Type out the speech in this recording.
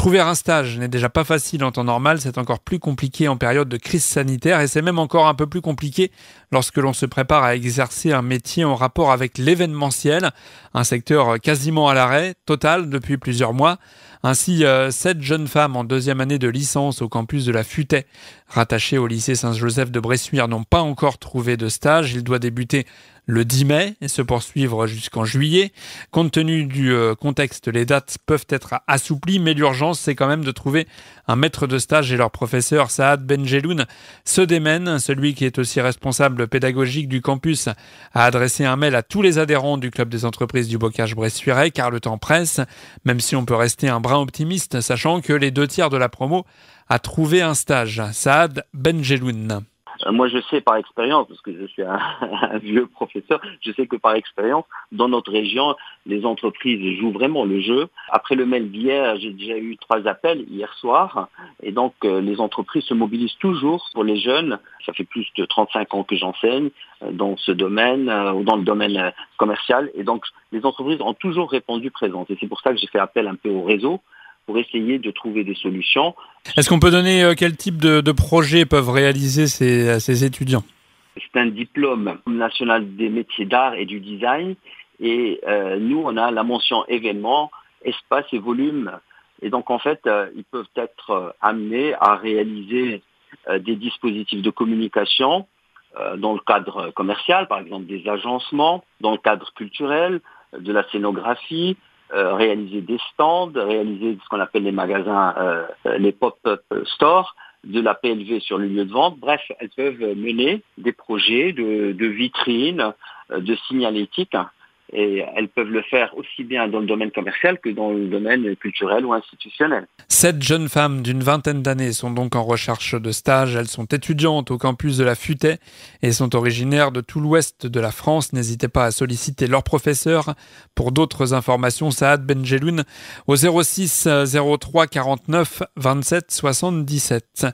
Trouver un stage n'est déjà pas facile en temps normal, c'est encore plus compliqué en période de crise sanitaire et c'est même encore un peu plus compliqué lorsque l'on se prépare à exercer un métier en rapport avec l'événementiel, un secteur quasiment à l'arrêt total depuis plusieurs mois. Ainsi, 7 jeunes femmes en deuxième année de licence au campus de la Futaie, rattachées au lycée Saint-Joseph de Bressuire, n'ont pas encore trouvé de stage. Il doit débuter le 10 mai et se poursuivre jusqu'en juillet. Compte tenu du contexte, les dates peuvent être assouplies, mais l'urgence, c'est quand même de trouver un maître de stage et leur professeur Saad Benjeloun se démène. Celui qui est aussi responsable pédagogique du campus a adressé un mail à tous les adhérents du club des entreprises du bocage bressuirais car le temps presse, même si on peut rester un brin optimiste, sachant que les 2 tiers de la promo a trouvé un stage. Saad Benjeloun. Moi, je sais par expérience, parce que je suis un vieux professeur, je sais que par expérience, dans notre région, les entreprises jouent vraiment le jeu. Après le mail d'hier, j'ai déjà eu 3 appels hier soir. Et donc, les entreprises se mobilisent toujours pour les jeunes. Ça fait plus de 35 ans que j'enseigne dans ce domaine, ou dans le domaine commercial. Et donc, les entreprises ont toujours répondu présentes. Et c'est pour ça que j'ai fait appel un peu au réseau, pour essayer de trouver des solutions. Est-ce qu'on peut donner quel type de projets peuvent réaliser ces étudiants ? C'est un diplôme national des métiers d'art et du design. Et nous, on a la mention événements, espace et volume. Et donc, en fait, ils peuvent être amenés à réaliser des dispositifs de communication dans le cadre commercial, par exemple des agencements, dans le cadre culturel, de la scénographie, réaliser des stands, réaliser ce qu'on appelle les magasins, les pop-up stores, de la PLV sur le lieu de vente. Bref, elles peuvent mener des projets de vitrines, de signalétique, et elles peuvent le faire aussi bien dans le domaine commercial que dans le domaine culturel ou institutionnel. 7 jeunes femmes d'une vingtaine d'années sont donc en recherche de stage. Elles sont étudiantes au campus de la Futaie et sont originaires de tout l'ouest de la France. N'hésitez pas à solliciter leurs professeurs. Pour d'autres informations, Saad Benjeloun au 06 03 49 27 77.